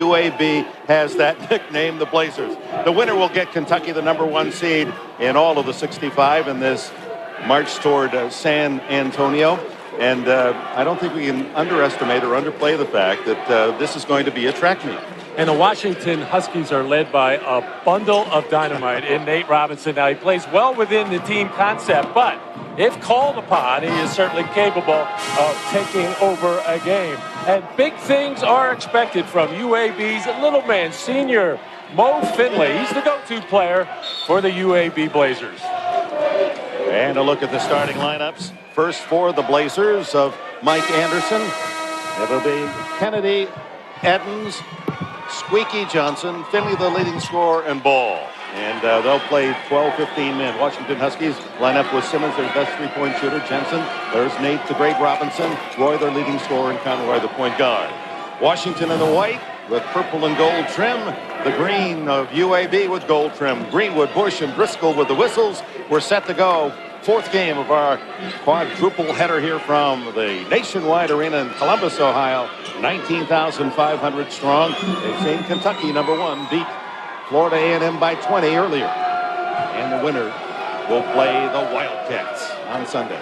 UAB has that nickname, the Blazers. The winner will get Kentucky, the #1 seed in all of the 65 in this march toward San Antonio. And I don't think we can underestimate or underplay the fact that this is going to be a track meet. And the Washington Huskies are led by a bundle of dynamite in Nate Robinson. Now, he plays well within the team concept, but if called upon, he is certainly capable of taking over a game. And big things are expected from UAB's little man, senior Mo Finley. He's the go-to player for the UAB Blazers. And a look at the starting lineups. First for the Blazers of Mike Anderson. It'll be Kennedy, Edens, Squeaky Johnson, Finley the leading scorer, and Ball. And they'll play 12-15 men. Washington Huskies line up with Simmons, their best three-point shooter. Jensen, there's Nate the great Robinson. Roy, their leading scorer, and Conroy the point guard. Washington in the white with purple and gold trim. The green of UAB with gold trim. Greenwood, Bush, and Driscoll with the whistles. We're set to go. Fourth game of our quadruple header here from the Nationwide Arena in Columbus, Ohio. 19,500 strong. They've seen Kentucky, #1, beat Florida A&M by 20 earlier. And the winner will play the Wildcats on Sunday.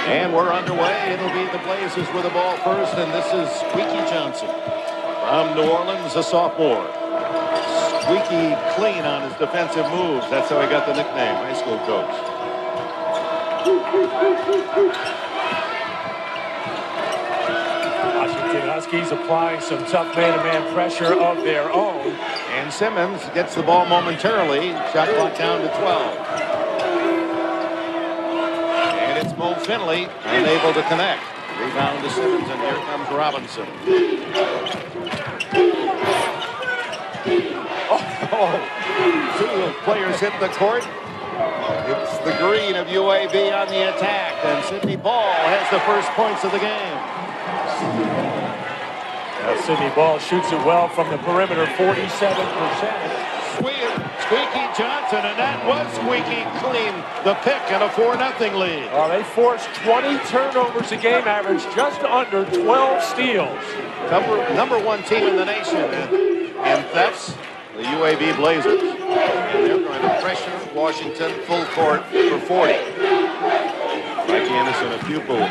And we're underway. It'll be the Blazers with the ball first, and this is Squeaky Johnson from New Orleans, a sophomore. Squeaky clean on his defensive moves. That's how he got the nickname, high school coach. Washington Huskies applying some tough man-to-man pressure of their own. And Simmons gets the ball momentarily. Shot clock down to 12. And it's Mo Finley unable to connect. Rebound to Simmons, and here comes Robinson. Two players hit the court. It's the green of UAB on the attack, and Sidney Ball has the first points of the game. Sidney Ball shoots it well from the perimeter, 47%. Squeaky Johnson, and that was Squeaky clean. The pick and a 4-0 lead. They forced 20 turnovers a game, average just under 12 steals. Number 1 team in the nation in thefts, the UAB Blazers. And they're going to pressure Washington full court for 40. Mike Anderson, a pupil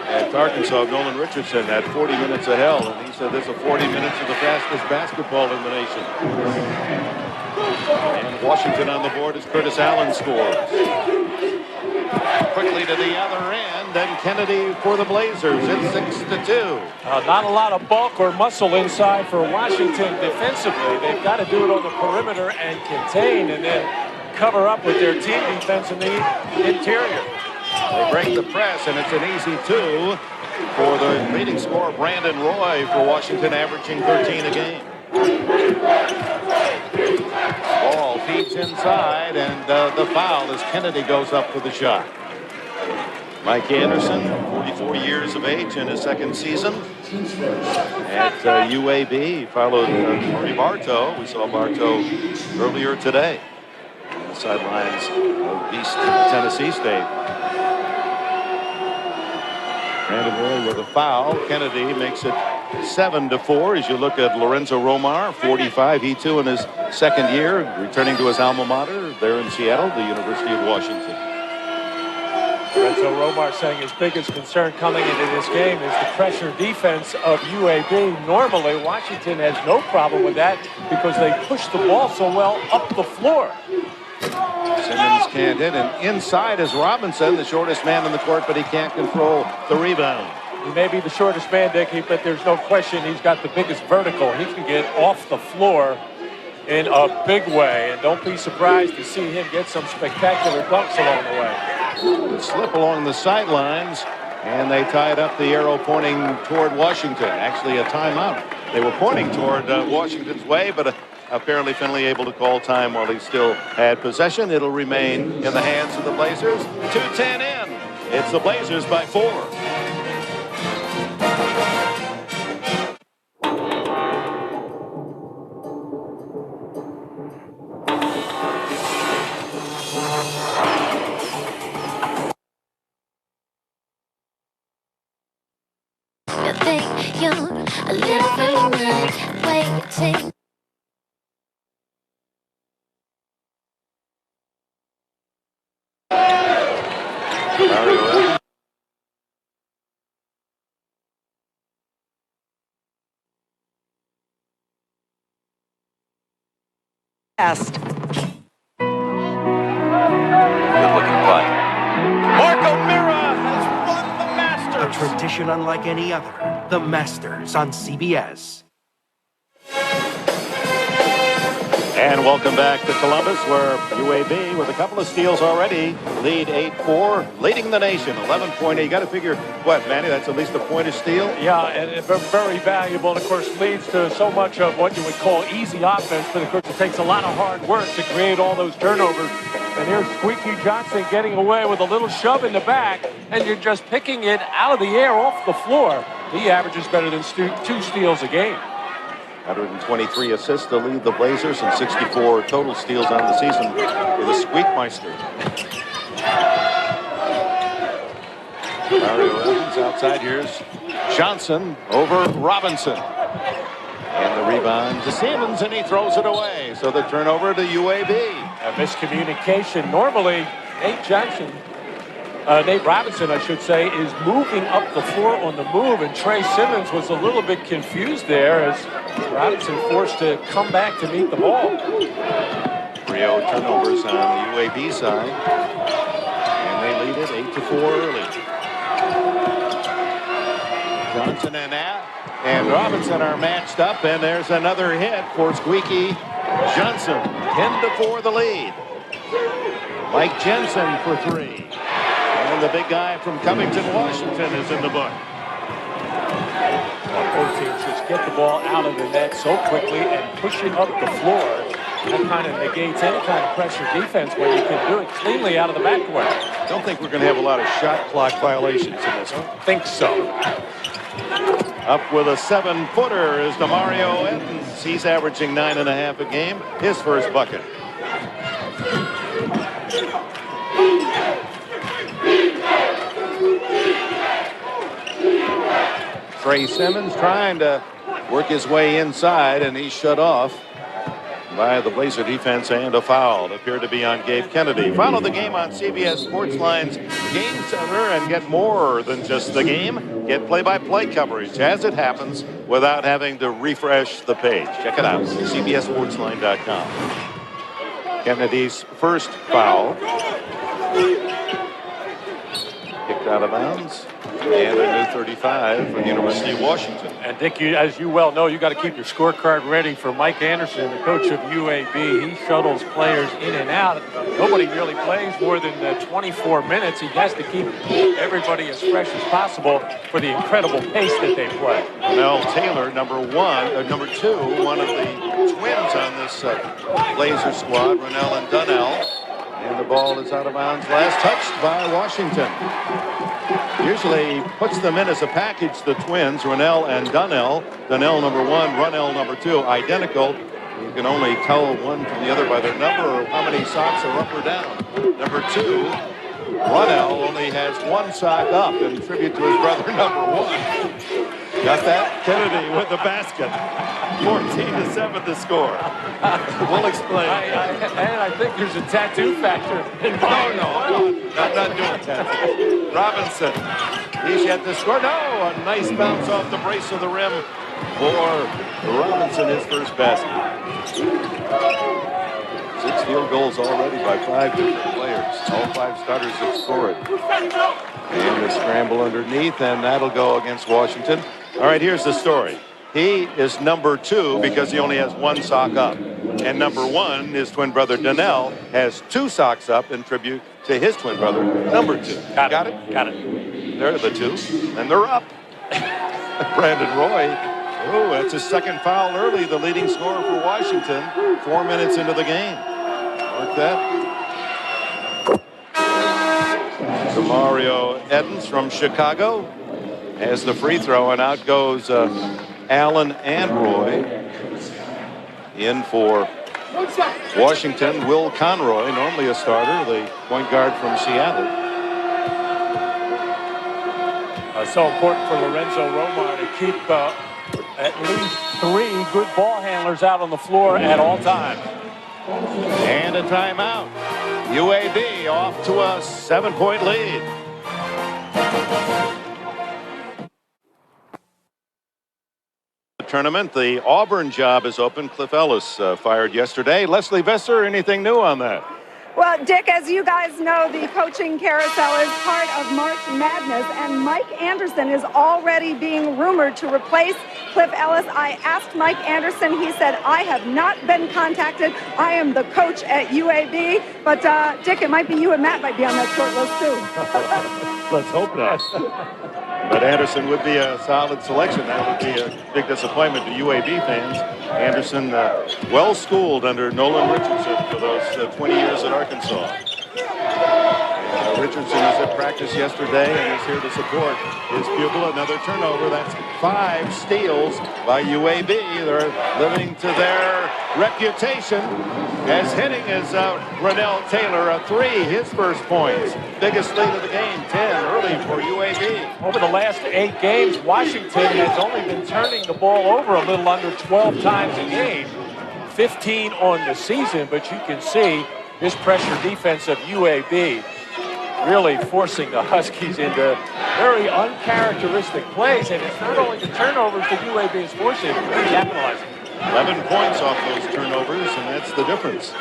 at Arkansas, Nolan Richardson, had 40 minutes of hell, and he said there's a 40 minutes of the fastest basketball in the nation. And Washington on the board as Curtis Allen scores. Quickly to the other end, and Kennedy for the Blazers. It's 6-2. Not a lot of bulk or muscle inside for Washington defensively. They've got to do it on the perimeter and contain, and then cover up with their team defense in the interior. They break the press, and it's an easy 2 for the leading scorer, Brandon Roy, for Washington, averaging 13 a game. Ball feeds inside, and the foul as Kennedy goes up for the shot. Mike Anderson, 44 years of age in his second season at UAB. Followed Murray Bartow. We saw Bartow earlier today on the sidelines of East Tennessee State. Brandon Roy with a foul. Kennedy makes it 7-4 as you look at Lorenzo Romar, 45. He too in his second year, returning to his alma mater there in Seattle, the University of Washington. Lorenzo Romar saying his biggest concern coming into this game is the pressure defense of UAB. Normally, Washington has no problem with that because they push the ball so well up the floor. Simmons can't hit, and inside is Robinson, the shortest man in the court, but he can't control the rebound. He may be the shortest man, Dickie, but there's no question he's got the biggest vertical. He can get off the floor in a big way, and don't be surprised to see him get some spectacular dunks along the way. The slip along the sidelines, and they tied up the arrow pointing toward Washington. Actually, a timeout. They were pointing toward Washington's way, but apparently Finley able to call time while he still had possession. It'll remain in the hands of the Blazers. 2:10 in. It's the Blazers by 4. think you're a little bit waiting. Best. Good-looking putt. Marco Mira has won the Masters. A tradition unlike any other. The Masters on CBS. And welcome back to Columbus, where UAB, with a couple of steals already, lead 8-4, leading the nation. 11-point. You got to figure, what, Manny? That's at least a point a steal. Yeah, and very valuable, and of course leads to so much of what you would call easy offense, but of course it takes a lot of hard work to create all those turnovers. And here's Squeaky Johnson getting away with a little shove in the back, and you're just picking it out of the air off the floor. He averages better than 2 steals a game. 123 assists to lead the Blazers and 64 total steals on the season for the Squeakmeister. Mario Evans outside. Here's Johnson over Robinson. And the rebound to Simmons, and he throws it away. So the turnover to UAB. A miscommunication. Normally, Nate Robinson, I should say, is moving up the floor on the move, and Trey Simmons was a little bit confused there as Robinson forced to come back to meet the ball. 3-0 turnovers on the UAB side, and they lead it 8-4 early. Johnson and Robinson are matched up, and there's another hit for Squeaky Johnson. 10-4 the lead. Mike Jensen for 3. And the big guy from Covington, Washington is in the book. Both teams just get the ball out of the net so quickly and push it up the floor. That kind of negates any kind of pressure defense when you can do it cleanly out of the backcourt. Don't think we're going to have a lot of shot clock violations in this one. Think so. Up with a 7-footer is Demario Evans. He's averaging 9.5 a game. His first bucket. Trey Simmons trying to work his way inside, and he's shut off by the Blazer defense, and a foul. It appeared to be on Gabe Kennedy. Follow the game on CBS Sportsline's Game Center and get more than just the game. Get play-by-play coverage as it happens without having to refresh the page. Check it out, cbssportsline.com. Kennedy's first foul. Kicked out of bounds. And a new 35 for the University of Washington. And Dick, as you well know, you got to keep your scorecard ready for Mike Anderson, the coach of UAB. He shuttles players in and out. Nobody really plays more than 24 minutes. He has to keep everybody as fresh as possible for the incredible pace that they play. Mel Taylor, number 2, one of the twins on this Blazer squad, Ronell and Dunnell. And the ball is out of bounds. Last touched by Washington. Usually puts them in as a package, the twins, Ronell and Dunnell. Dunnell number 1, Ronell number 2, identical. You can only tell one from the other by their number or how many socks are up or down. Number 2, Ronell only has 1 sock up in tribute to his brother, number 1. Got that? Kennedy with the basket. 14-7 the score. We'll explain. And I think there's a tattoo factor. No, I'm not doing tattoo. Robinson, he's yet to score. No, a nice bounce off the brace of the rim for Robinson, his first basket. 6 field goals already by 5 different players. All 5 starters have scored. And the scramble underneath, and that'll go against Washington. All right, here's the story. He is number 2 because he only has 1 sock up. And number 1, his twin brother Dunnell, has 2 socks up in tribute to his twin brother, number 2. Got it? Got it. They're the 2, and they're up. Brandon Roy. Oh, that's his second foul early, the leading scorer for Washington. 4 minutes into the game. Mark that. Demario Evans from Chicago has the free throw, and out goes Allen and Roy. In for Washington, Will Conroy, normally a starter, the point guard from Seattle. So important for Lorenzo Romar to keep at least 3 good ball handlers out on the floor at all times. And a timeout. UAB off to a 7-point lead. The tournament, the Auburn job is open. Cliff Ellis fired yesterday. Leslie Visser, anything new on that? Well, Dick, as you guys know, the coaching carousel is part of March Madness, and Mike Anderson is already being rumored to replace Cliff Ellis. I asked Mike Anderson. He said, I have not been contacted. I am the coach at UAB. But, Dick, it might be you and Matt might be on that short list, too. Let's hope not. But Anderson would be a solid selection. That would be a big disappointment to UAB fans. Anderson, well schooled under Nolan Richardson for those 20 years at Arkansas. Richardson was at practice yesterday and is here to support his pupil. Another turnover. That's 5 steals by UAB. They're living to their reputation as hitting is Ronell Taylor, a 3, his first points. Biggest lead of the game, 10 early for UAB. Over the last 8 games, Washington has only been turning the ball over a little under 12 times a game. 15 on the season, but you can see this pressure defense of UAB really forcing the Huskies into very uncharacteristic plays. And it's not only the turnovers that UAB is forcing, they're capitalizing. 11 points off those turnovers, and that's the difference.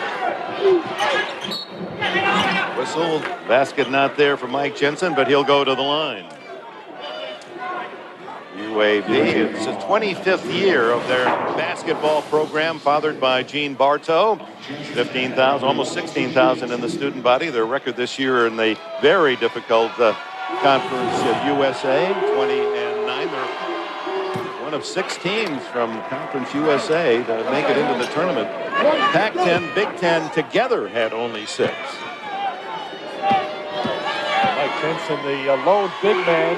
Whistle, basket not there for Mike Jensen, but he'll go to the line. UAB, it's the 25th year of their basketball program, fathered by Gene Bartow. 15,000, almost 16,000 in the student body. Their record this year in the very difficult Conference USA, 20-9. They're one of 6 teams from Conference USA to make it into the tournament. Pac-10, Big Ten together had only 6. Mike Jensen, the lone big man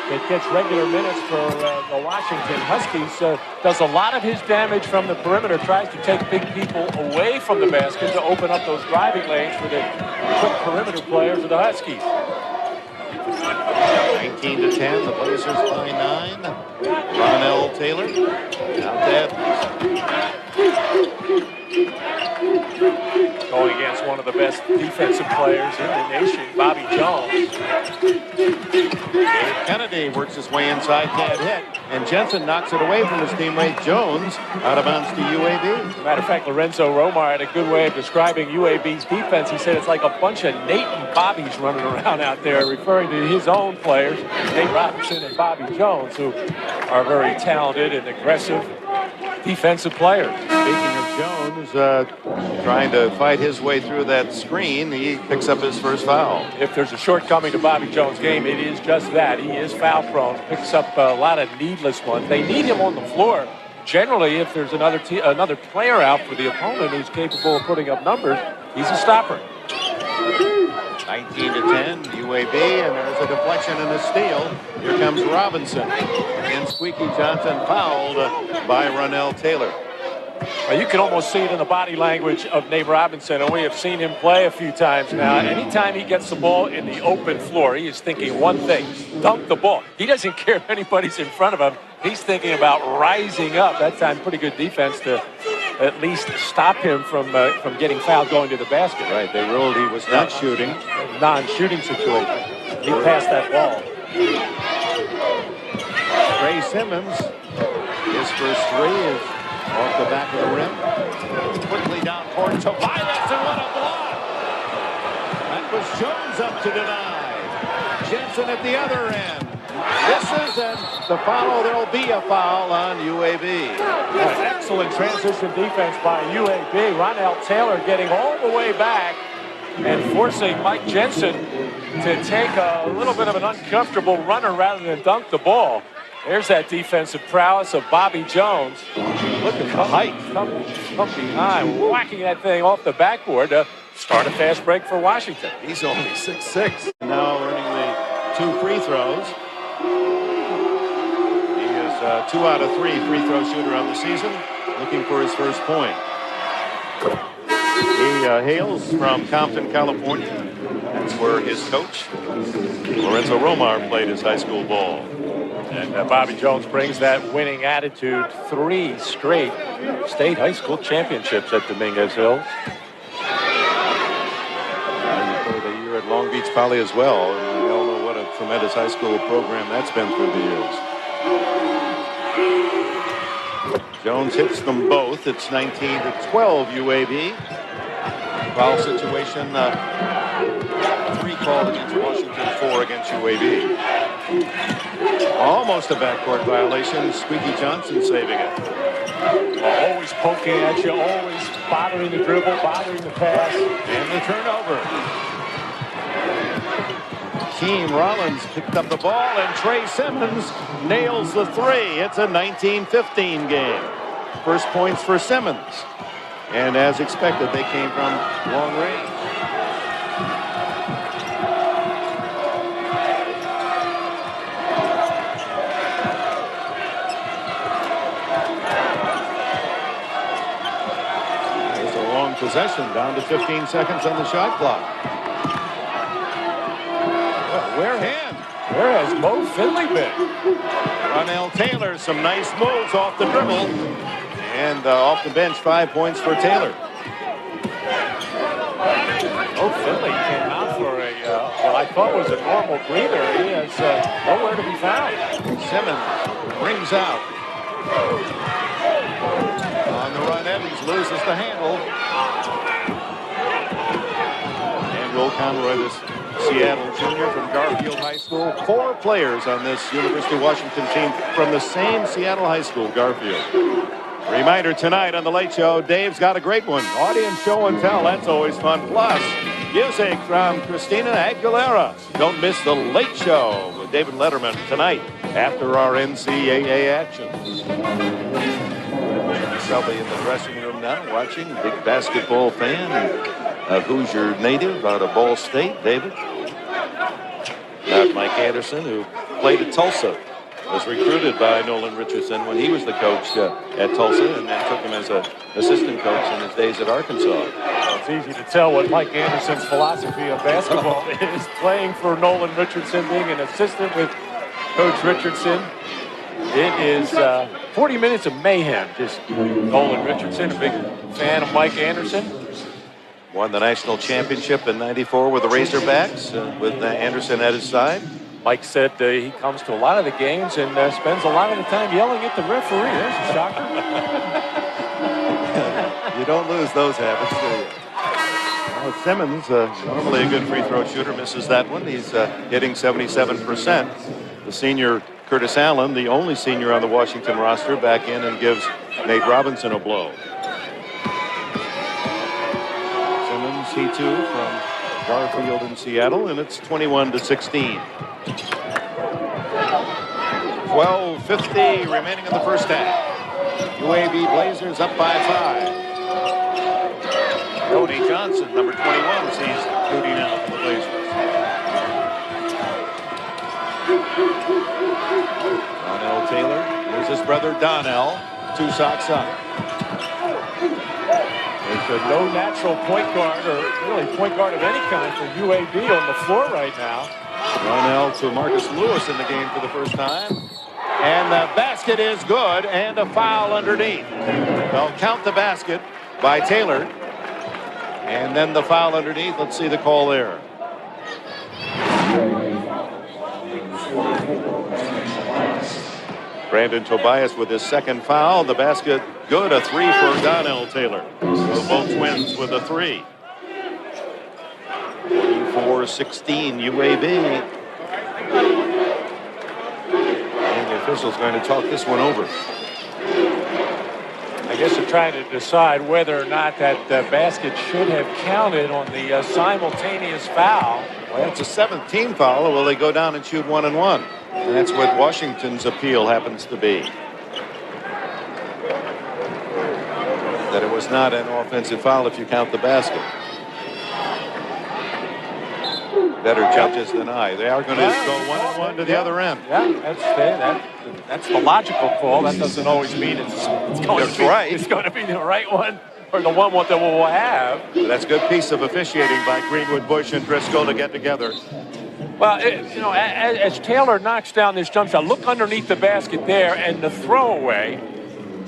that gets regular minutes for the Washington Huskies, does a lot of his damage from the perimeter, tries to take big people away from the basket to open up those driving lanes for the quick perimeter players of the Huskies. 19-10, the Blazers by 9. Ronell Taylor out there. Going against one of the best defensive players in the nation, Bobby Jones. Dave Kennedy works his way inside, can't hit, and Jensen knocks it away from his teammate Jones, out of bounds to UAB. As a matter of fact, Lorenzo Romar had a good way of describing UAB's defense. He said it's like a bunch of Nate and Bobbies running around out there, referring to his own players, Nate Robinson and Bobby Jones, who are very talented and aggressive defensive players. Speaking of Jones, trying to fight his way through that screen, he picks up his first foul. If there's a shortcoming to Bobby Jones' game, it is just that. He is foul prone, picks up a lot of needless ones. They need him on the floor. Generally, if there's another player out for the opponent who's capable of putting up numbers, he's a stopper. 19-10, UAB, and there's a deflection and a steal. Here comes Robinson. And Squeaky Johnson fouled by Ronell Taylor. Well, you can almost see it in the body language of Nate Robinson, and we have seen him play a few times now. Anytime he gets the ball in the open floor, he is thinking one thing: dunk the ball. He doesn't care if anybody's in front of him. He's thinking about rising up. That time, pretty good defense to at least stop him from getting fouled going to the basket. Right, they ruled he was not shooting. Non-shooting situation. He passed that ball. Trey Simmons, his first 3 is off the back of the rim. Quickly down court to Vilas, and what a block! That was Jones up to deny. Jensen at the other end. Misses, and the foul, there'll be a foul on UAB. An excellent transition defense by UAB. Ronell Taylor getting all the way back and forcing Mike Jensen to take a little bit of an uncomfortable runner rather than dunk the ball. There's that defensive prowess of Bobby Jones. Look at the height. Come behind, whacking that thing off the backboard to start a fast break for Washington. He's only 6'6". Now earning the 2 free throws. He is 2 out of 3 free throw shooter on the season, looking for his first point. He hails from Compton, California. That's where his coach, Lorenzo Romar, played his high school ball. And Bobby Jones brings that winning attitude. 3 straight state high school championships at Dominguez Hills. And he played a year at Long Beach Poly as well. And we all know what a tremendous high school program that's been through the years. Jones hits them both. It's 19-12 UAB. Foul situation, 3 called against Washington, 4 against UAB. Almost a backcourt violation. Squeaky Johnson saving it. Always poking at you, always bothering the dribble, bothering the pass. And the turnover. Keem Rollins picked up the ball, and Trey Simmons nails the 3. It's a 19-15 game. First points for Simmons. And as expected, they came from long range. There's a long possession, down to 15 seconds on the shot clock. Where has Mo Finley been? Ronell Taylor, some nice moves off the dribble. And off the bench, 5 points for Taylor. Mo Finley came out for a, what I thought was a normal breather. He has nowhere to be found. Simmons brings out. On the run, Evans loses the handle. And Will Conroy, this Seattle junior from Garfield High School. 4 players on this University of Washington team from the same Seattle high school, Garfield. Reminder tonight on The Late Show, Dave's got a great one. Audience show and tell, that's always fun. Plus, music from Christina Aguilera. Don't miss The Late Show with David Letterman tonight after our NCAA action. Probably in the dressing room now watching. Big basketball fan. Hoosier native out of Ball State, David. Mike Anderson, who played at Tulsa. Was recruited by Nolan Richardson when he was the coach at Tulsa, and then took him as an assistant coach in his days at Arkansas. Well, it's easy to tell what Mike Anderson's philosophy of basketball is. Playing for Nolan Richardson, being an assistant with Coach Richardson. It is 40 minutes of mayhem. Just Nolan Richardson, a big fan of Mike Anderson. Won the national championship in '94 with the Razorbacks, with Anderson at his side. Mike said he comes to a lot of the games and spends a lot of the time yelling at the referee. There's a shocker. You don't lose those habits, do you? Well, Simmons, normally a good free throw shooter, misses that one. He's hitting 77%. The senior Curtis Allen, the only senior on the Washington roster, back in and gives Nate Robinson a blow. Simmons, he too, from Garfield in Seattle, and it's 21-16. 12:50 remaining in the first half. UAB Blazers up by 5. Cody Johnson, number 21, sees duty now for the Blazers. Ronell Taylor, here's his brother Donnell, 2 socks up. There's no natural point guard, or really point guard of any kind for UAB on the floor right now. Ronell to Marcus Lewis in the game for the first time. And the basket is good, and a foul underneath. They'll count the basket by Taylor. And then the foul underneath. Let's see the call there. Brandon Tobias with his second foul. The basket good. A 3 for Donnell Taylor. So both twins with a 3. 44-16 UAB. And the official's going to talk this one over. I guess they're trying to decide whether or not that basket should have counted on the simultaneous foul. Well, it's a 17 foul. Will they go down and shoot 1-and-1? And that's what Washington's appeal happens to be. That it was not an offensive foul if you count the basket. Better judges than I. They are going to go 1-and-1 to the other end. Yeah, that's the logical call. That doesn't always mean it's going to be right. It's going to be the right one, or the one that we'll have. But that's a good piece of officiating by Greenwood, Bush, and Driscoll to get together. Well, as Taylor knocks down this jump shot, look underneath the basket there, and the throwaway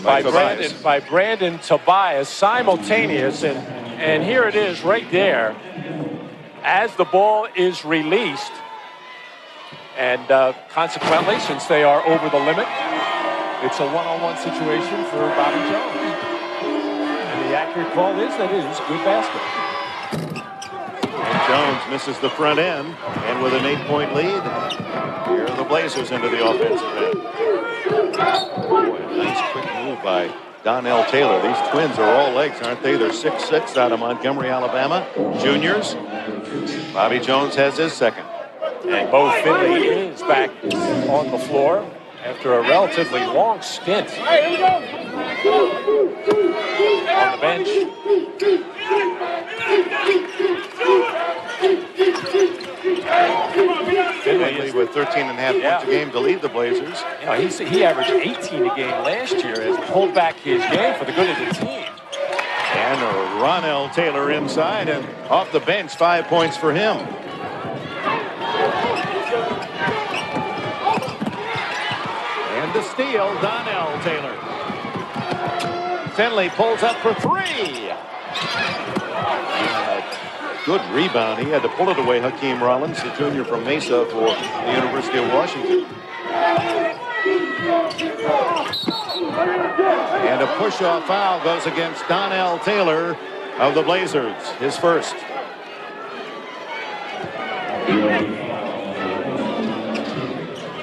by Brandon Tobias, simultaneous, and here it is right there as the ball is released, and consequently, since they are over the limit, it's a one-on-one situation for Bobby Jones. And the accurate call is that it is a good basket. And Jones misses the front end, and with an 8-point lead, here are the Blazers into the offensive end. Boy, a nice quick move by Donnell Taylor. These twins are all legs, aren't they? They're 6'6" out of Montgomery, Alabama. Juniors. Bobby Jones has his second. And Bo Finley is back on the floor after a relatively long stint on the bench. Finley with 13.5 points a game to lead the Blazers. You know, he averaged 18 a game last year, has pulled back his game for the good of the team. And Ronell Taylor inside, and off the bench, 5 points for him. And the steal, Donnell Taylor. Finley pulls up for three. Good rebound. He had to pull it away. Hakeem Rollins, the junior from Mesa for the University of Washington. And a push-off foul goes against Donnell Taylor of the Blazers, his first.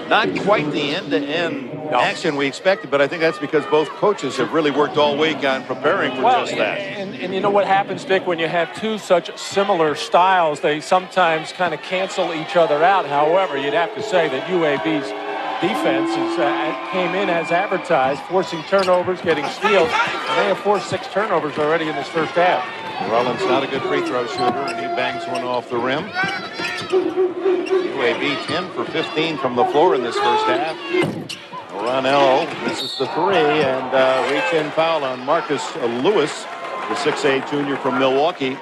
Not quite the end-to-end action we expected, but I think that's because both coaches have really worked all week on preparing for just that. And you know what happens, Dick, when you have two such similar styles, they sometimes kind of cancel each other out. However, you'd have to say that UAB's defense came in as advertised, forcing turnovers, getting steals, and they have forced 6 turnovers already in this first half. Rollins not a good free throw shooter, and he bangs one off the rim. UAB 10 for 15 from the floor in this first half. Ronell misses the three, and reach-in foul on Marcus Lewis, the 6'8" junior from Milwaukee.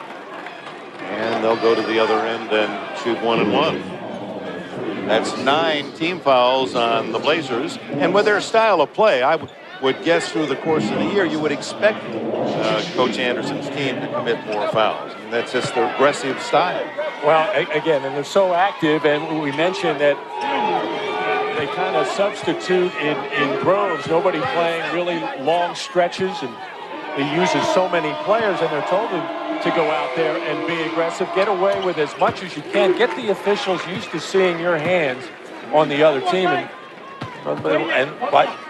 And they'll go to the other end and shoot 1-and-1. That's 9 team fouls on the Blazers. And with their style of play, I would guess through the course of the year, you would expect Coach Anderson's team to commit more fouls. And that's just their aggressive style. Well, again, and they're so active, and we mentioned that they kind of substitute in droves. Nobody playing really long stretches, and he uses so many players, and they're told to go out there and be aggressive, get away with as much as you can, get the officials used to seeing your hands on the other team, and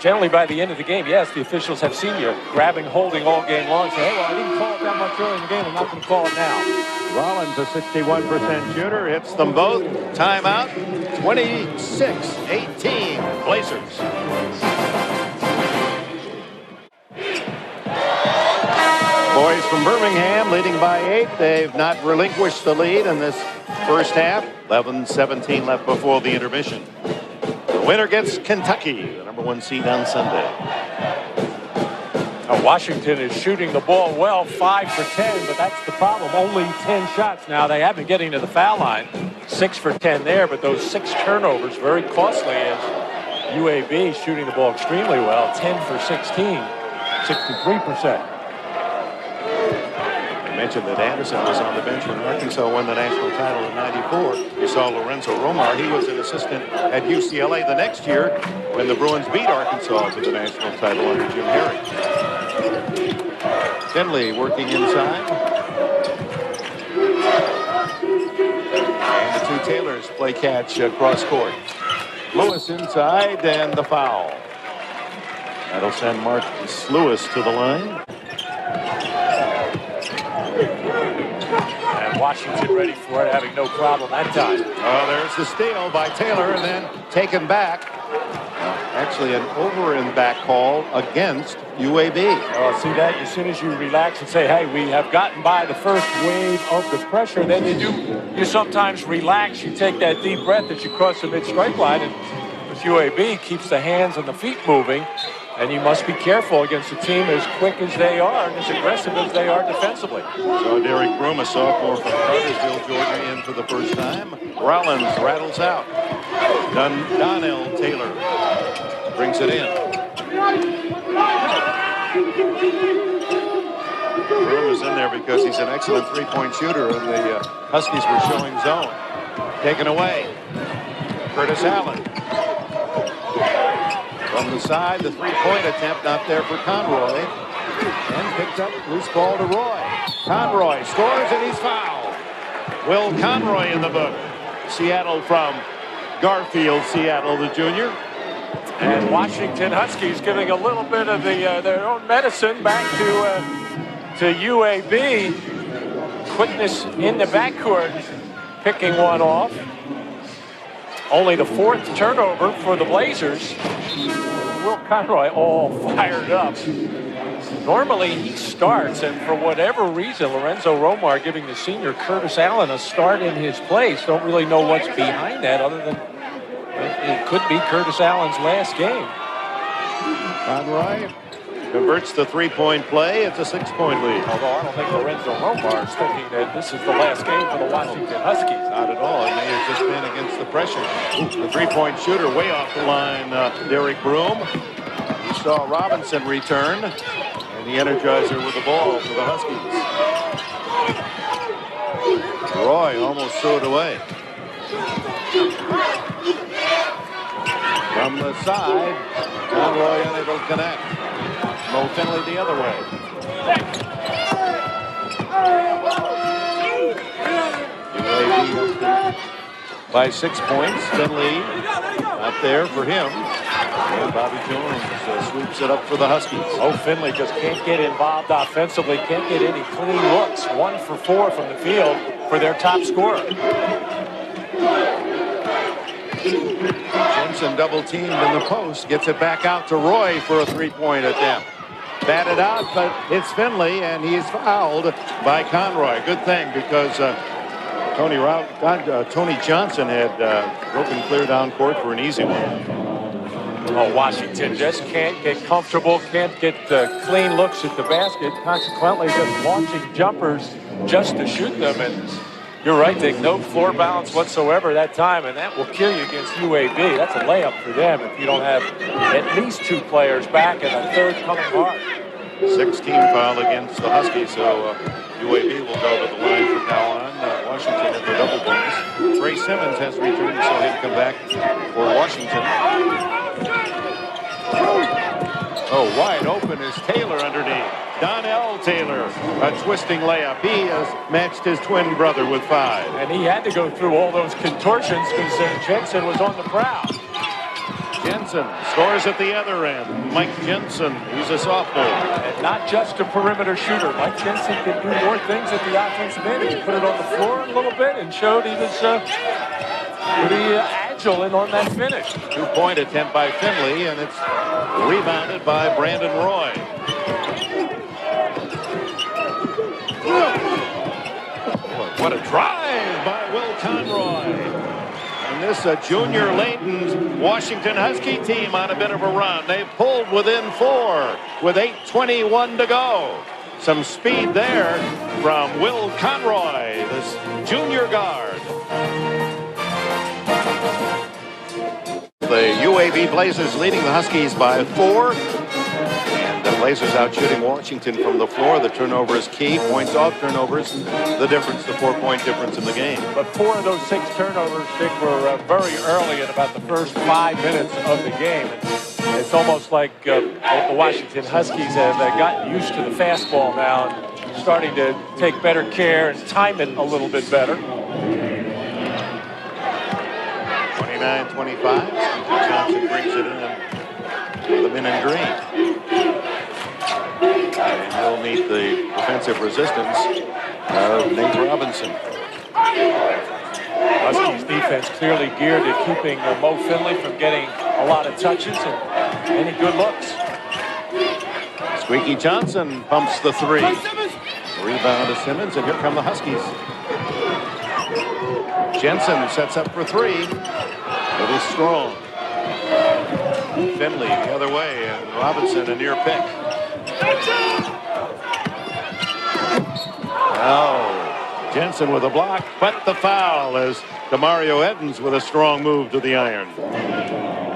generally by the end of the game, yes, the officials have seen you grabbing, holding all game long, say, hey, well, I didn't call it that much early in the game, I'm not going to call it now. Rollins, a 61% shooter, hits them both. Timeout, 26-18, Blazers. Boys from Birmingham leading by 8. They've not relinquished the lead in this first half. 11-17 left before the intermission. The winner gets Kentucky, the #1 seed on Sunday. Washington is shooting the ball well, 5 for 10, but that's the problem. Only 10 shots now. They have been getting to the foul line. 6 for 10 there, but those 6 turnovers very costly as UAB shooting the ball extremely well. 10 for 16, 63%. I mentioned that Anderson was on the bench when Arkansas won the national title in '94. You saw Lorenzo Romar. He was an assistant at UCLA the next year when the Bruins beat Arkansas to the national title under Jim Harry. Finley working inside. And the two Taylors play catch across court. Lewis inside, and the foul. That'll send Marcus Lewis to the line. And Washington ready for it, having no problem that time. Oh, there's the steal by Taylor, and then taken back. Actually, an over and back call against UAB. Oh, see that? As soon as you relax and say, hey, we have gotten by the first wave of the pressure, then you sometimes relax. You take that deep breath as you cross the mid-strike line, and UAB keeps the hands and the feet moving. And you must be careful against a team as quick as they are and as aggressive as they are defensively. So Derek Broom, a sophomore from Cartersville, Georgia, in for the first time. Rollins rattles out. Donnell Taylor brings it in. Broom is in there because he's an excellent three-point shooter, and the Huskies were showing zone. Taken away. Curtis Allen. From the side, the three-point attempt not there for Conroy. And picked up loose ball to Roy. Conroy scores and he's fouled. Will Conroy in the book. Seattle from Garfield, Seattle, the junior. And Washington Huskies giving a little bit of their own medicine back to UAB. Quickness in the backcourt, picking one off. Only the 4th turnover for the Blazers. Will Conroy all fired up. Normally he starts, and for whatever reason, Lorenzo Romar giving the senior Curtis Allen a start in his place. Don't really know what's behind that other than it could be Curtis Allen's last game. Conroy converts the three-point play. It's a 6-point lead. Although I don't think Lorenzo Romar is thinking that this is the last game for the Washington Huskies. Not at all. It may have just been against the pressure. The three-point shooter way off the line, Derek Broom. We saw Robinson return, and the energizer with the ball for the Huskies. Roy almost threw it away. From the side, Conroy unable to connect. Mo Finley the other way. UAB by 6 points. Finley not there for him. And Bobby Jones sweeps it up for the Huskies. Oh, Finley just can't get involved offensively, can't get any clean looks. 1 for 4 from the field for their top scorer. Jensen double teamed in the post, gets it back out to Roy for a three-point attempt. Batted out, but it's Finley, and he's fouled by Conroy. Good thing, because Tony Johnson had broken clear down court for an easy one. Oh, Washington just can't get comfortable, can't get clean looks at the basket, consequently just launching jumpers just to shoot them. And you're right, Dick, no floor balance whatsoever that time, and that will kill you against UAB. That's a layup for them if you don't have at least 2 players back and a third coming hard. 16 foul against the Huskies, so UAB will go to the line from now on. Washington in the double bonus. Trey Simmons has returned, so he'll come back for Washington. Oh, wide open is Taylor underneath. Donnell Taylor, a twisting layup. He has matched his twin brother with 5. And he had to go through all those contortions because Jensen was on the prowl. Jensen scores at the other end. Mike Jensen, he's a sophomore. And not just a perimeter shooter. Mike Jensen can do more things at the offensive end. He put it on the floor a little bit and showed he was pretty agile in on that finish. 2-point attempt by Finley, and it's rebounded by Brandon Roy. What a drive by Will Conroy. And this junior laden Washington Husky team on a bit of a run. They've pulled within 4 with 8:21 to go. Some speed there from Will Conroy, this junior guard. The UAB Blazers leading the Huskies by 4. And the Blazers out shooting Washington from the floor. The turnover is key. Points off turnovers. The difference, the 4-point difference in the game. But 4 of those 6 turnovers, Dick, were very early in about the first 5 minutes of the game. It's almost like the Washington Huskies have gotten used to the fastball now and starting to take better care and time it a little bit better. 29-25. Johnson brings it in for the men in green. And he'll meet the defensive resistance of Nate Robinson. Huskies defense clearly geared to keeping Mo Finley from getting a lot of touches and any good looks. Squeaky Johnson pumps the 3. Rebound to Simmons, and here come the Huskies. Jensen sets up for 3. It is strong. Finley the other way, and Robinson a near pick. Now Jensen with a block, but the foul as DeMario Edens with a strong move to the iron.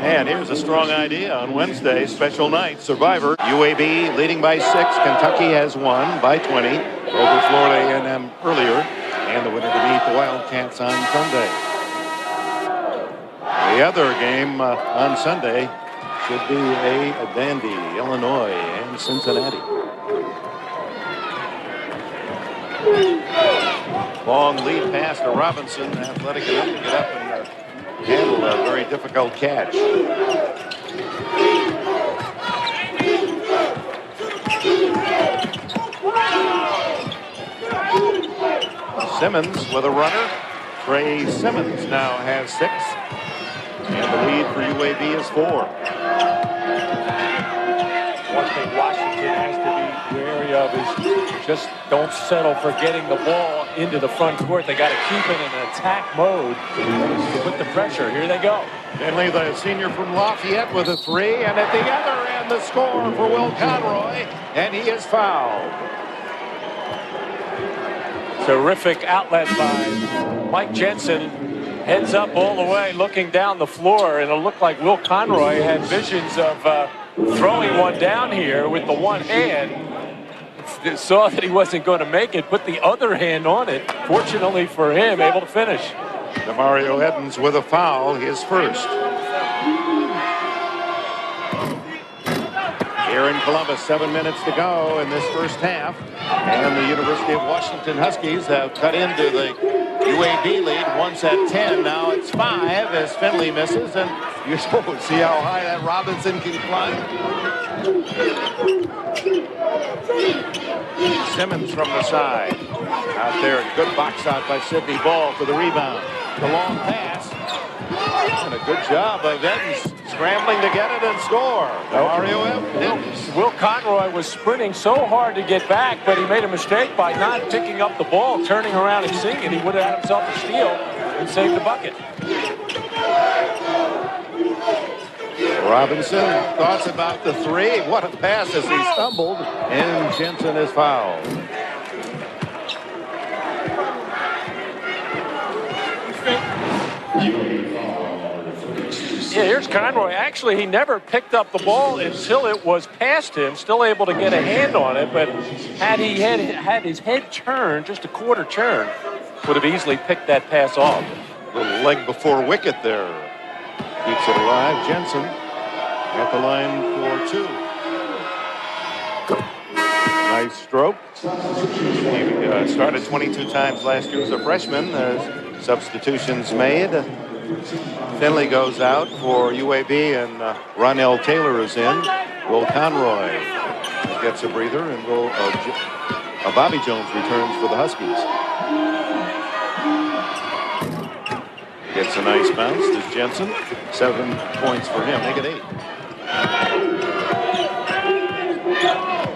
And here's a strong idea on Wednesday, special night, Survivor. UAB leading by 6. Kentucky has won by 20 over Florida A&M earlier. And the winner to beat the Wildcats on Sunday. The other game on Sunday should be a dandy, Illinois and Cincinnati. Long lead pass to Robinson, athletic enough to get up and handle a very difficult catch. Simmons with a runner. Trey Simmons now has 6. And the lead for UAB is 4. One thing Washington has to be wary of is just don't settle for getting the ball into the front court. They got to keep it in an attack mode to put the pressure. Here they go. Finley, the senior from Lafayette, with a 3, and at the other end, the score for Will Conroy, and he is fouled. Terrific outlet by Mike Jensen. Heads up all the way, looking down the floor, and it looked like Will Conroy had visions of throwing one down here with the one hand. Saw that he wasn't going to make it, put the other hand on it. Fortunately for him, able to finish. DeMario Edens with a foul, his first. Here in Columbus, 7 minutes to go in this first half. And the University of Washington Huskies have cut into the UAB lead once at 10. Now it's 5 as Finley misses. And you're supposed to see how high that Robinson can climb. Simmons from the side. Out there, good box out by Sidney Ball for the rebound. The long pass. And a good job of Edens scrambling to get it and score. Mario Edens. Will Conroy was sprinting so hard to get back, but he made a mistake by not picking up the ball, turning around and seeing it. He would have had himself a steal and saved the bucket. Robinson, thoughts about the 3. What a pass as he stumbled, and Jensen is fouled. Yeah, here's Conroy. Actually, he never picked up the ball until it was past him. Still able to get a hand on it, but had he had his head turned, just a quarter turn, would have easily picked that pass off. Little leg before wicket there. Keeps it alive. Jensen at the line for 2. Nice stroke. He started 22 times last year as a freshman. There's substitutions made. Finley goes out for UAB, and Ronell Taylor is in. Will Conroy gets a breather, and Bobby Jones returns for the Huskies. Gets a nice bounce to Jensen. 7 points for him. Make it 8.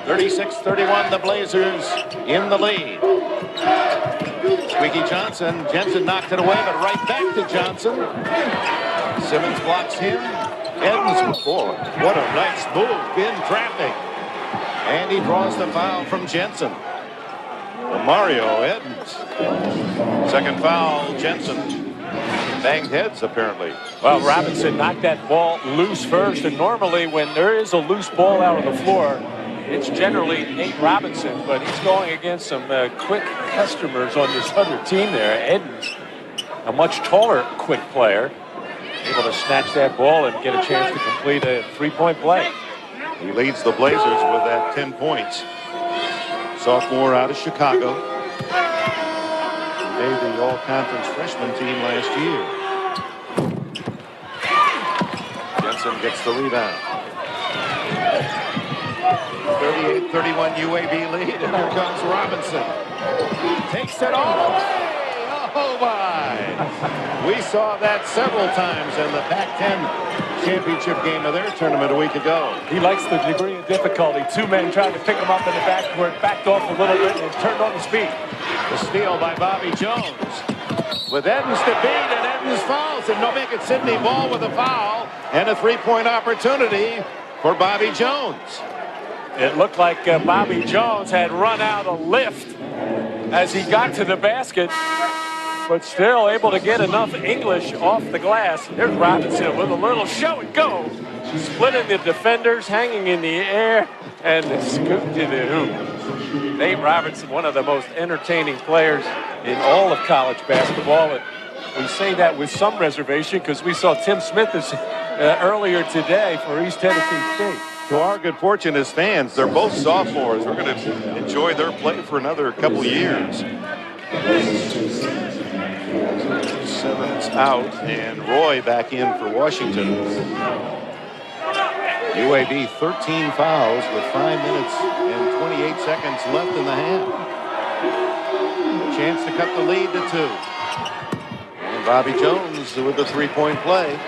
36-31, the Blazers in the lead. Squeaky Johnson. Jensen knocked it away, but right back to Johnson. Simmons blocks him. Edens, boy, what a nice move in traffic. And he draws the foul from Jensen. Mario Edens. Second foul, Jensen. Banged heads, apparently. Well, Robinson knocked that ball loose first, and normally when there is a loose ball out on the floor, it's generally Nate Robinson, but he's going against some quick customers on this other team there. Edens, a much taller, quick player, able to snatch that ball and get a chance to complete a 3-point play. He leads the Blazers with that 10 points. Sophomore out of Chicago. He made the all-conference freshman team last year. Jensen gets the rebound. 38-31 UAB lead, and here comes Robinson. Takes it all the way. Oh my! We saw that several times in the Pac-10 championship game of their tournament a week ago. He likes the degree of difficulty. 2 men trying to pick him up in the backcourt, backed off a little bit and turned on the speed. The steal by Bobby Jones. with Edens to beat, and Edens fouls, and they'll make it Sidney Ball with a foul and a three-point opportunity for Bobby Jones. It looked like Bobby Jones had run out a lift as he got to the basket, but still able to get enough English off the glass. There's Robinson with a little show and go. Splitting the defenders, hanging in the air, and the scoop to the hoop. Nate Robinson, one of the most entertaining players in all of college basketball. And we say that with some reservation because we saw Tim Smith earlier today for East Tennessee State. To our good fortune as fans, they're both sophomores. We're going to enjoy their play for another couple years. Simmons out, and Roy back in for Washington. UAB 13 fouls with 5 minutes and 28 seconds left in the half. A chance to cut the lead to 2. And Bobby Jones with the three-point play.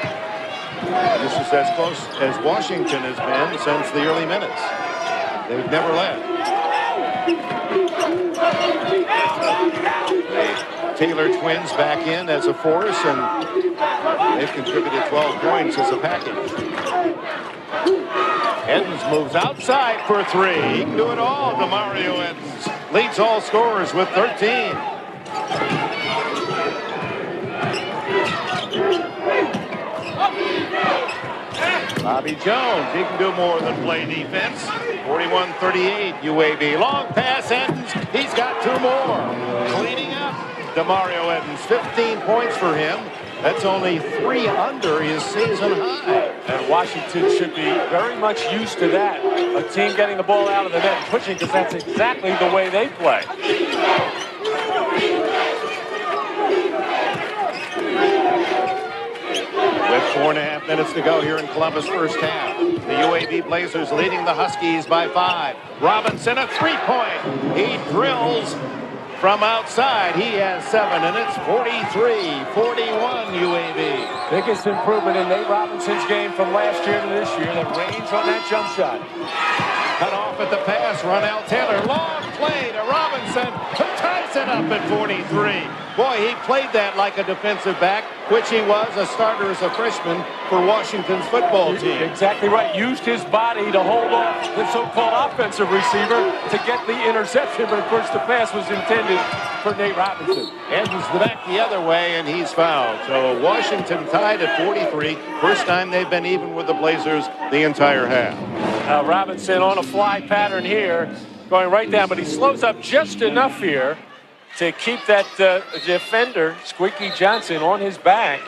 This is as close as Washington has been since the early minutes. They've never led. The Taylor twins back in as a force, and they've contributed 12 points as a package. Edens moves outside for 3. He can do it all. DeMario Edens leads all scorers with 13. Bobby Jones, he can do more than play defense. 41-38 UAB. Long pass, Edens. He's got 2 more. Cleaning up. DeMario Edens, 15 points for him. That's only 3 under his season high. And Washington should be very much used to that. A team getting the ball out of the net and pushing, because that's exactly the way they play. With 4.5 minutes to go here in Columbus first half. The UAB Blazers leading the Huskies by 5. Robinson, a three-point. He drills from outside. He has 7, and it's 43-41 UAB. Biggest improvement in Nate Robinson's game from last year to this year, the range on that jump shot. Cut off at the pass, Ronell Taylor. Long play to Robinson, who ties it up at 43. Boy, he played that like a defensive back, which he was a starter as a freshman for Washington's football team. Exactly right. Used his body to hold off the so-called offensive receiver to get the interception, but of course the pass was intended for Nate Robinson. Edens back the other way, and he's fouled. So Washington tied at 43. First time they've been even with the Blazers the entire half. Robinson on a fly pattern here, going right down, but he slows up just enough here to keep that defender, Squeaky Johnson, on his back.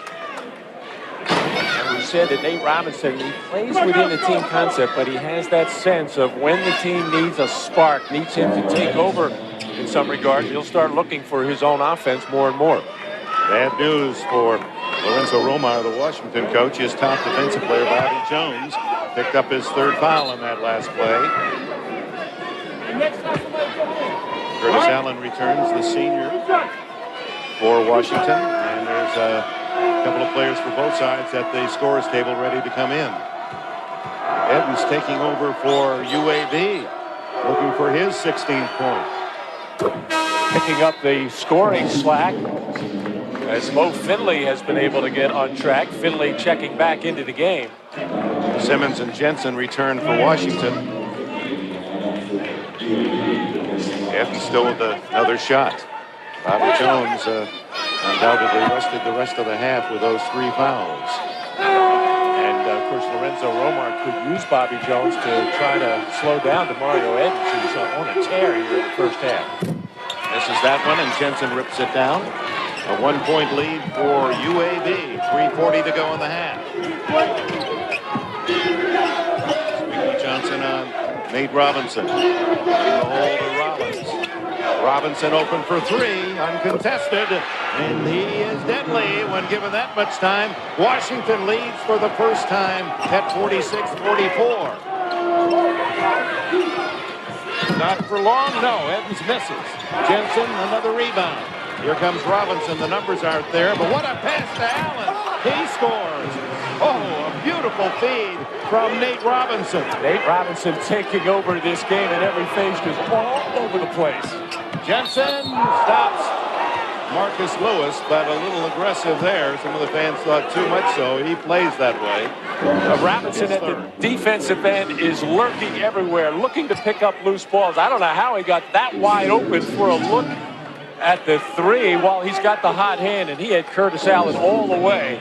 And we said that Nate Robinson, he plays within the team concept, but he has that sense of when the team needs a spark, needs him to take over in some regard, he'll start looking for his own offense more and more. Bad news for Lorenzo Romar, the Washington coach. His top defensive player, Bobby Jones, picked up his 3rd foul in that last play. Curtis Allen returns, the senior for Washington. And there's a couple of players for both sides at the scorers table ready to come in. Edens taking over for UAB, looking for his 16th point. Picking up the scoring slack as Mo Finley has been able to get on track. Finley checking back into the game. Simmons and Jensen return for Washington. Edens still with another shot. Bobby Jones undoubtedly rested the rest of the half with those 3 fouls. And of course Lorenzo Romar could use Bobby Jones to try to slow down DeMario Edens, who's on a tear here in the first half. This is that one, and Jensen rips it down. A 1-point lead for UAB. 3:40 to go in the half. Squeaky Johnson on Nate Robinson. Getting the hold of Rollins. Robinson open for 3, uncontested, and he is deadly when given that much time. Washington leads for the first time at 46-44. Not for long, no. Edens misses. Jensen, another rebound. Here comes Robinson. The numbers aren't there, but what a pass to Allen. He scores. Oh, a beautiful feed from Nate Robinson. Nate Robinson taking over this game in every phase, just all over the place. Jensen stops Marcus Lewis, but a little aggressive there. Some of the fans thought too much, so he plays that way. Robinson at the defensive end is lurking everywhere, looking to pick up loose balls. I don't know how he got that wide open for a look at the three while he's got the hot hand, and he had Curtis Allen all the way,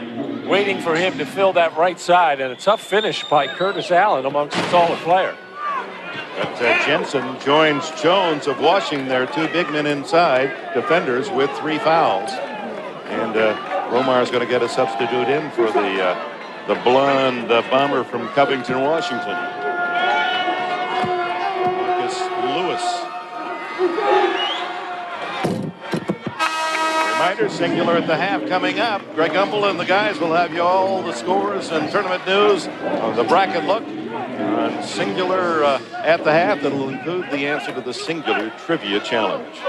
waiting for him to fill that right side, and a tough finish by Curtis Allen amongst the taller player. But Jensen joins Jones of Washington. There are two big men inside, defenders with 3 fouls. And Romar's going to get a substitute in for the blonde bomber from Covington, Washington. Marcus Lewis. Reminder, singular at the half coming up. Greg Gumbel and the guys will have you all the scores and tournament news. The bracket look on singular at the half. That'll include the answer to the singular trivia challenge.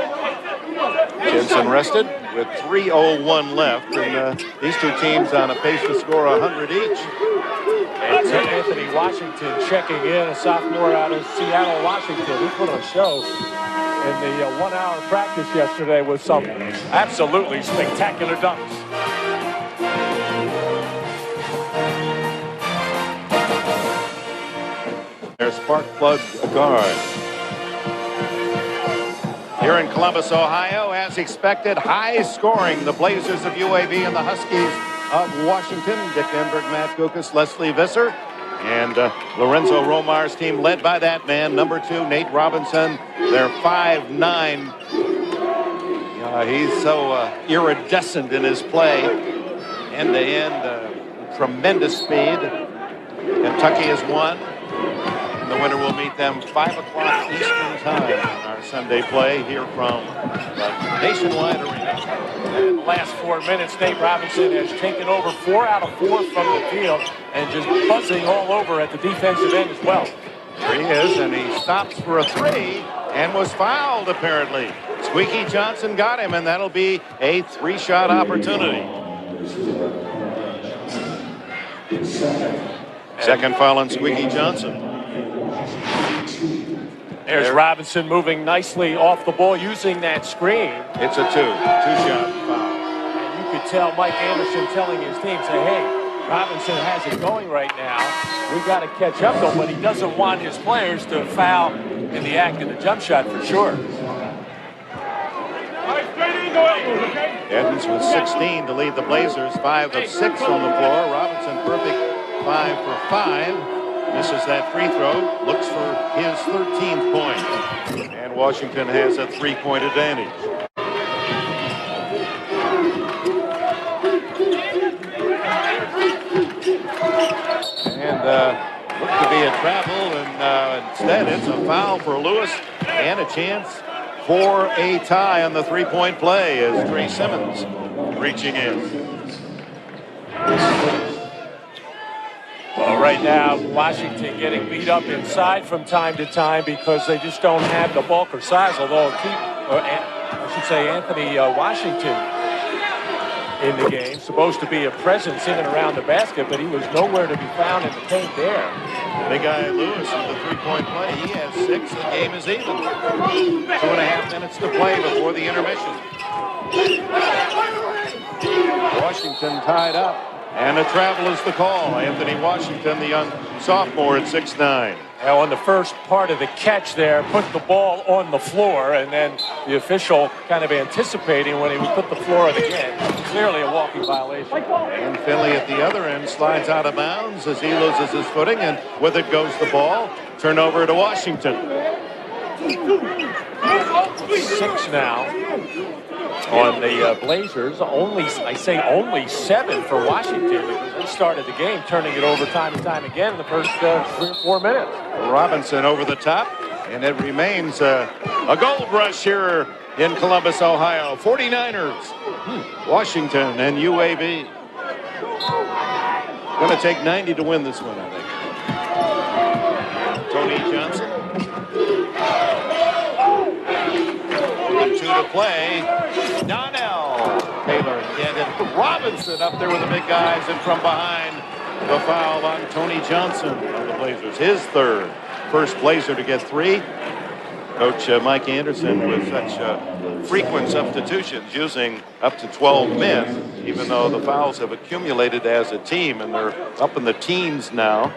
Jensen rested with 3:01 left, and these two teams on a pace to score 100 each. And Anthony Washington checking in, a sophomore out of Seattle, Washington. He put on a show in the 1 hour practice yesterday with some absolutely spectacular dunks. Their spark plug guard. Here in Columbus, Ohio, as expected, high scoring. The Blazers of UAB and the Huskies of Washington. Dick Enberg, Matt Kukas, Leslie Visser, and Lorenzo Romar's team led by that man, number 2, Nate Robinson. They're 5'9". He's so iridescent in his play. End to end, tremendous speed. Kentucky has won. The winner will meet them 5 o'clock Eastern time in our Sunday play here from the Nationwide Arena. In the last 4 minutes, Nate Robinson has taken over 4 out of 4 from the field and just buzzing all over at the defensive end as well. Here he is, and he stops for a 3 and was fouled apparently. Squeaky Johnson got him, and that'll be a 3-shot opportunity. Second foul on Squeaky Johnson. There's Robinson moving nicely off the ball using that screen. It's a 2-shot foul. And you could tell Mike Anderson telling his team, say, hey, Robinson has it going right now. We've got to catch up to him, but he doesn't want his players to foul in the act of the jump shot for sure. Edmonds with 16 to lead the Blazers, 5 of 6 on the floor. Robinson perfect 5 for 5. Misses that free throw, looks for his 13th point. And Washington has a 3-point advantage. And looked to be a travel, and instead it's a foul for Lewis and a chance for a tie on the 3-point play as Trey Simmons reaching in. Well, right now, Washington getting beat up inside from time to time because they just don't have the bulk or size, although Anthony Washington in the game. Supposed to be a presence in and around the basket, but he was nowhere to be found in the paint there. Big guy Lewis in the 3-point play. He has 6. The game is even. 2.5 minutes to play before the intermission. Washington tied up. And a travel is the call. Anthony Washington, the young sophomore at 6'9". Now on the first part of the catch there, put the ball on the floor, and then the official kind of anticipating when he would put the floor on again. Clearly a walking violation. And Finley at the other end slides out of bounds as he loses his footing, and with it goes the ball. Turnover to Washington. 6 now on the Blazers. Only 7 for Washington because they started the game turning it over time and time again in the first 3 or 4 minutes. Robinson over the top, and it remains a gold rush here in Columbus, Ohio. 49ers, Washington, and UAB. Going to take 90 to win this one, I think. Tony Johnson. 2 to play. Donnell. Taylor again. And Robinson up there with the big guys, and from behind the foul on Tony Johnson of the Blazers. His 3rd. First Blazer to get 3. Coach Mike Anderson with such frequent substitutions, using up to 12 men, even though the fouls have accumulated as a team, and they're up in the teens now.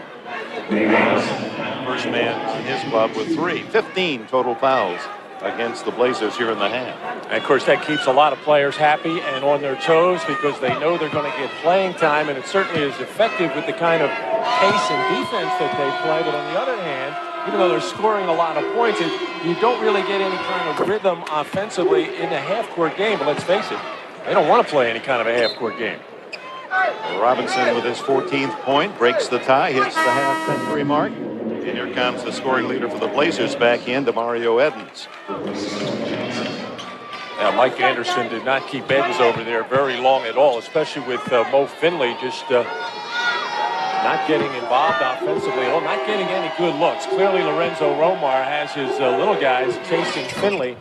First man in his club with 15 total fouls against the Blazers here in the half. And of course, that keeps a lot of players happy and on their toes because they know they're going to get playing time, and it certainly is effective with the kind of pace and defense that they play. But on the other hand, even though they're scoring a lot of points, you don't really get any kind of rhythm offensively in a half-court game. But let's face it, they don't want to play any kind of a half-court game. Robinson with his 14th point breaks the tie, hits the half-century mark. And here comes the scoring leader for the Blazers back in, Mario Edens. Now, Mike Anderson did not keep Edens over there very long at all, especially with Mo Finley just not getting involved offensively or not getting any good looks. Clearly, Lorenzo Romar has his little guys chasing Finley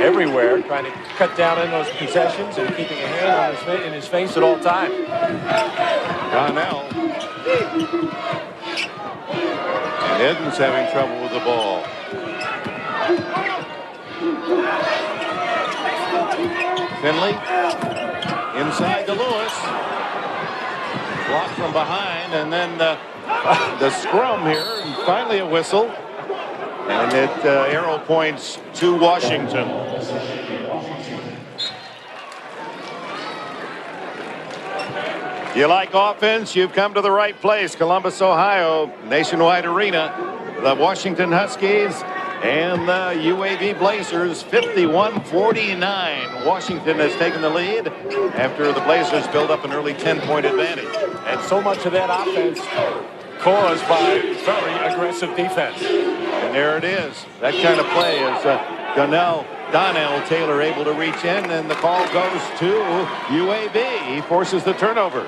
everywhere, trying to cut down in those possessions and keeping a hand on in his face at all times. Donnell. And Edens having trouble with the ball. Finley inside to Lewis. Blocked from behind, and then the scrum here, and finally a whistle. And it arrow points to Washington. You like offense? You've come to the right place. Columbus, Ohio, Nationwide Arena. The Washington Huskies and the UAB Blazers, 51-49. Washington has taken the lead after the Blazers build up an early 10-point advantage. And so much of that offense caused by very aggressive defense. And there it is. That kind of play is Donnell Taylor able to reach in, and the call goes to UAB. He forces the turnover.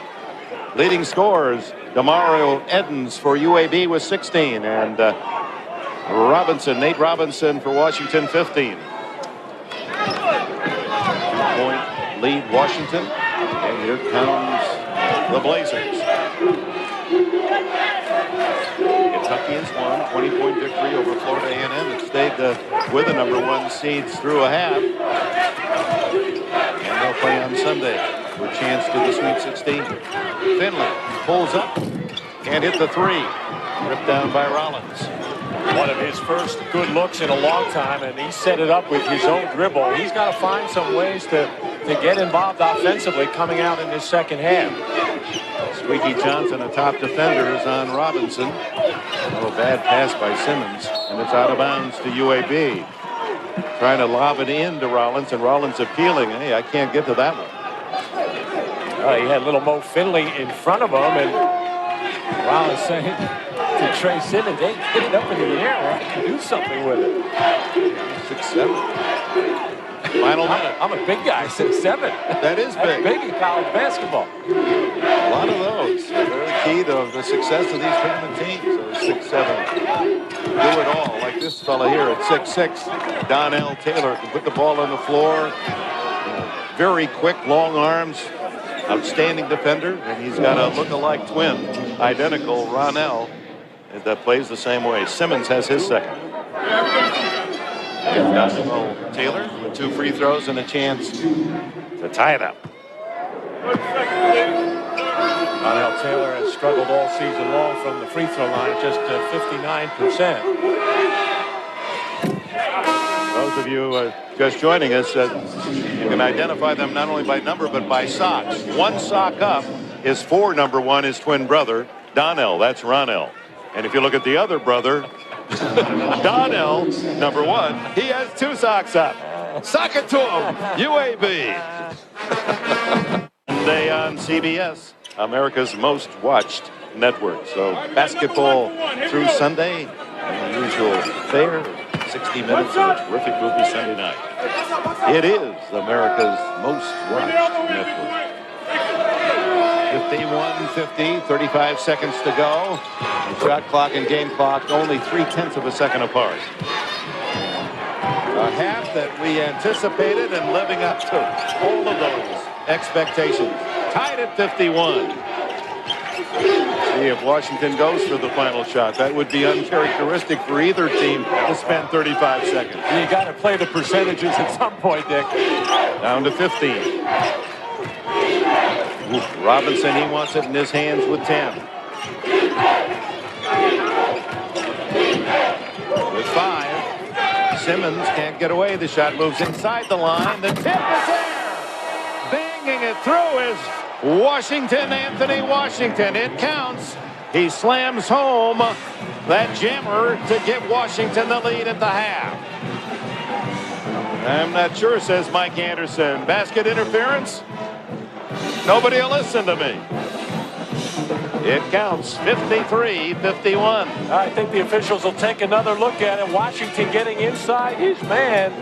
Leading scorers, Mario Edens for UAB with 16, and Nate Robinson for Washington, 15. 2-point lead Washington, and here comes the Blazers. Kentucky has won, 20-point victory over Florida A&M that stayed with the #1 seeds through a half. And they'll play on Sunday for a chance to the Sweet 16. Finley pulls up and hit the three. Ripped down by Rollins. One of his first good looks in a long time, and he set it up with his own dribble. He's got to find some ways to get involved offensively coming out in this second half. Squeaky Johnson, a top defender, is on Robinson. A little bad pass by Simmons, and it's out of bounds to UAB. Trying to lob it in to Rollins, and Rollins appealing. Hey, I can't get to that one. He had little Mo Finley in front of him, and Rollins saying to Trey Simmons, hey, get it up in the air, or I can do something with it. 6'7". Final minute. I'm a big guy, 6'7". That is big. That's big in college basketball. A lot of those. They're the key to the success of these tournament teams. So 6'7". Do it all. Like this fella here at 6'6". Donnell Taylor can put the ball on the floor. Very quick, long arms. Outstanding defender. And he's got a look-alike twin, identical, Ronell, that plays the same way. Simmons has his second. And Donnell Taylor with 2 free throws and a chance to tie it up. Donnell Taylor has struggled all season long from the free throw line, just 59%. Those of you just joining us, you can identify them not only by number but by socks. One sock up is for #1, his twin brother, Donnell. That's Ronell. And if you look at the other brother, Donnell, #1, he has 2 socks up. Sock it to him, UAB. Monday on CBS, America's most watched network. So basketball through Sunday, unusual fare, 60 minutes of a terrific movie Sunday night. It is America's most watched network. 51-50, 35 seconds to go. The shot clock and game clock only 0.3 of a second apart. A half that we anticipated and living up to all of those expectations. Tied at 51. See if Washington goes for the final shot. That would be uncharacteristic for either team to spend 35 seconds. You got to play the percentages at some point, Dick. Down to 15. Ooh, Robinson, he wants it in his hands with 10. With 5. Simmons can't get away. The shot moves inside the line. The tip is there. Banging it through is Washington, Anthony Washington. It counts. He slams home that jammer to give Washington the lead at the half. I'm not sure, says Mike Anderson. Basket interference? Nobody will listen to me. It counts 53-51. I think the officials will take another look at it. Washington getting inside his man,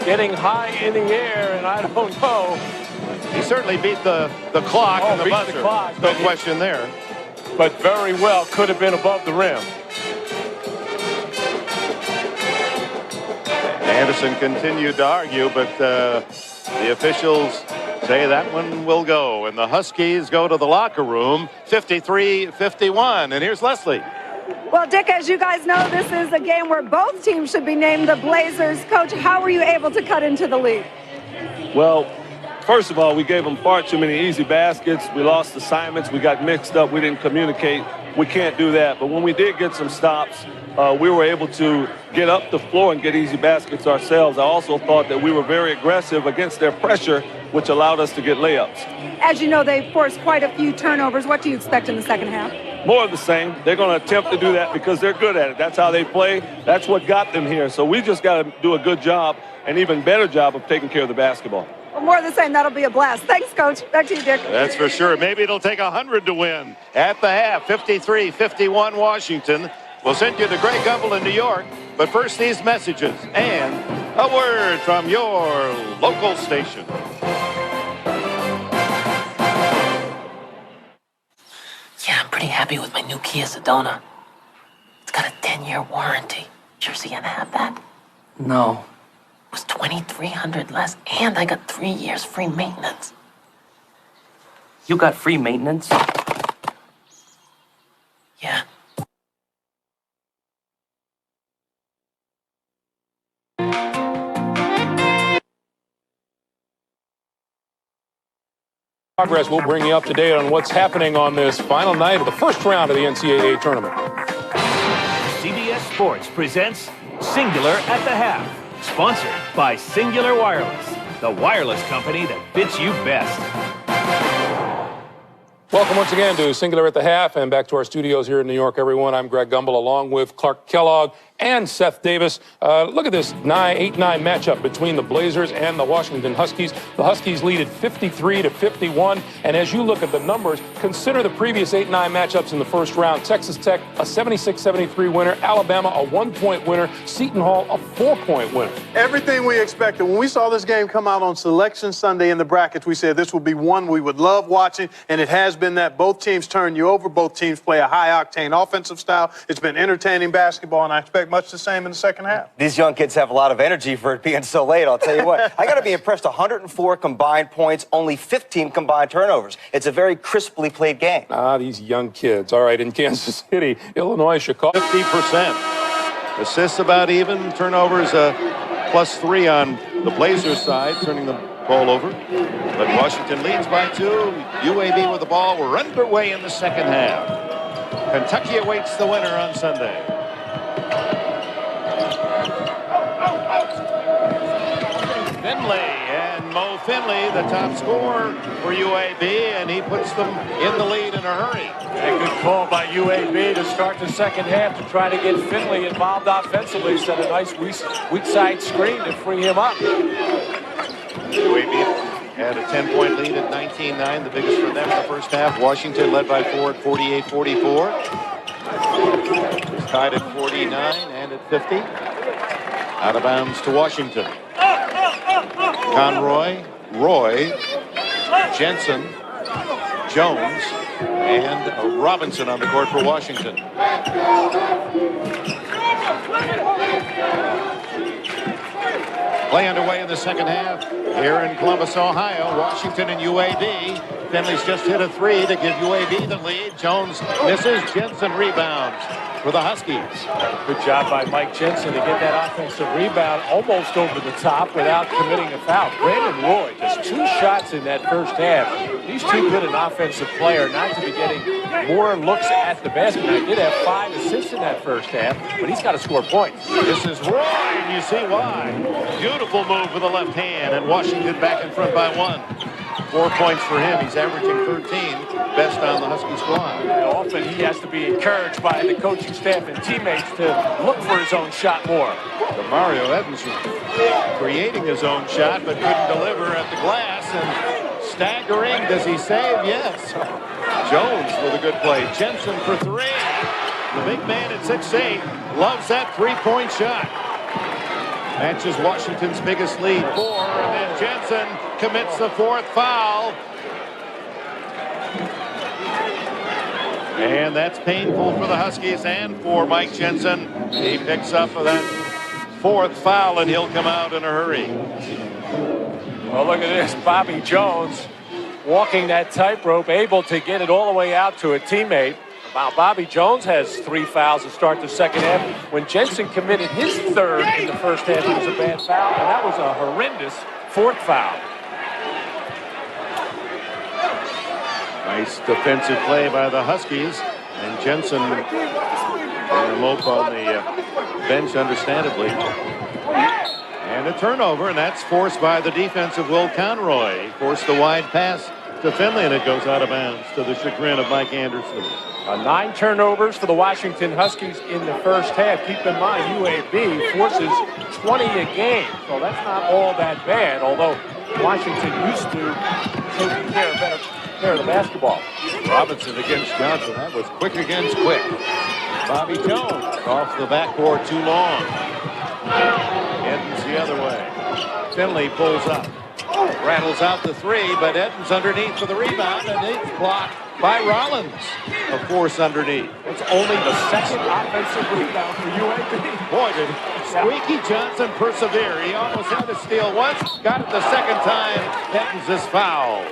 getting high in the air, and I don't know. He certainly beat the clock and the beat buzzer. The clock, no question there. But very well could have been above the rim. Anderson continued to argue, but the officials say that one will go. And the Huskies go to the locker room, 53-51. And here's Leslie. Well, Dick, as you guys know, this is a game where both teams should be named the Blazers. Coach, how were you able to cut into the lead? Well, first of all, we gave them far too many easy baskets. We lost assignments. We got mixed up. We didn't communicate. We can't do that. But when we did get some stops, we were able to get up the floor and get easy baskets ourselves. I also thought that we were very aggressive against their pressure, which allowed us to get layups. As you know, they forced quite a few turnovers. What do you expect in the second half? More of the same. They're going to attempt to do that because they're good at it. That's how they play. That's what got them here. So we just got to do a good job, an even better job of taking care of the basketball. Well, more of the same. That'll be a blast. Thanks, Coach. Back to you, Dick. That's for sure. Maybe it'll take 100 to win at the half. 53-51 Washington. We'll send you to Greg Gumbel in New York. But first, these messages and a word from your local station. Yeah, I'm pretty happy with my new Kia Sedona. It's got a 10-year warranty. Did you see I had that? No. It was $2,300 less, and I got 3 years free maintenance. You got free maintenance? Yeah. Progress. We'll bring you up to date on what's happening on this final night of the first round of the NCAA tournament. CBS Sports presents Singular at the Half, sponsored by Singular Wireless, the wireless company that fits you best. Welcome once again to Singular at the Half and back to our studios here in New York, everyone. I'm Greg Gumbel along with Clark Kellogg and Seth Davis. Look at this 8-9 matchup between the Blazers and the Washington Huskies. The Huskies lead at 53-51. And as you look at the numbers, consider the previous 8-9 matchups in the first round. Texas Tech, a 76-73 winner. Alabama, a 1-point winner. Seton Hall, a 4-point winner. Everything we expected. When we saw this game come out on Selection Sunday in the brackets, we said this would be one we would love watching, and it has been that. Both teams turn you over. Both teams play a high-octane offensive style. It's been entertaining basketball, and I expect much the same in the second half. These young kids have a lot of energy for it being so late, I'll tell you what. I got to be impressed. 104 combined points, only 15 combined turnovers. It's a very crisply played game. These young kids. All right, in Kansas City, Illinois, Chicago. 50%. Assists about even. Turnovers +3 on the Blazers side, turning the ball over. But Washington leads by 2. UAB with the ball. We're underway in the second half. Kentucky awaits the winner on Sunday. Finley, and Mo Finley, the top scorer for UAB, and he puts them in the lead in a hurry. A good call by UAB to start the second half to try to get Finley involved offensively. Set a nice weak side screen to free him up. UAB had a 10-point lead at 19-9, the biggest for them in the first half. Washington led by 4 at 48-44. Tied at 49 and at 50. Out of bounds to Washington. Conroy, Roy, Jensen, Jones, and Robinson on the court for Washington. Play underway in the second half here in Columbus, Ohio. Washington and UAB. Finley's just hit a 3 to give UAB the lead. Jones misses. Jensen rebounds for the Huskies. Good job by Mike Jensen to get that offensive rebound almost over the top without committing a foul. Brandon Roy, just 2 shots in that first half. He's too good an offensive player not to be getting more looks at the basket. He did have 5 assists in that first half, but he's got to score points. This is Roy, and you see why. Beautiful move with the left hand, and Washington back in front by 1. 4 points for him. He's averaging 13, best on the Husky squad. And often he has to be encouraged by the coaching staff and teammates to look for his own shot more. Mario Evans was creating his own shot, but couldn't deliver at the glass. And staggering, does he save? Yes. Jones with a good play. Jensen for 3. The big man at 6'8" loves that 3-point shot. Matches Washington's biggest lead, 4, and then Jensen commits the 4th foul. And that's painful for the Huskies and for Mike Jensen. He picks up that 4th foul, and he'll come out in a hurry. Well, look at this. Bobby Jones walking that tightrope, able to get it all the way out to a teammate. Wow, Bobby Jones has 3 fouls to start the second half. When Jensen committed his 3rd in the first half, it was a bad foul, and that was a horrendous 4th foul. Nice defensive play by the Huskies, and Jensen mope on the bench, understandably. And a turnover, and that's forced by the defensive Will Conroy. He forced the wide pass to Finley, and it goes out of bounds to the chagrin of Mike Anderson. 9 turnovers for the Washington Huskies in the first half. Keep in mind, UAB forces 20 a game, so that's not all that bad, although Washington used to take care of the basketball. Robinson against Johnson. That was quick against quick. Bobby Jones off the backboard too long. Edens the other way. Finley pulls up. Rattles out the 3, but Edens underneath for the rebound, and it's blocked by Rollins. Of course, underneath. It's only the 2nd offensive rebound for UAB. Boy, did Squeaky Johnson persevere. He almost had to steal once, got it the 2nd time. Edens is fouled.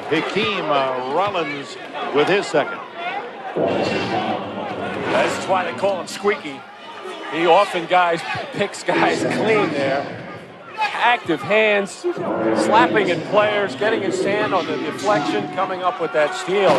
Hakeem Rollins with his 2nd. That's why they call him Squeaky. He often picks guys clean there. Active hands, slapping at players, getting his hand on the deflection, coming up with that steal.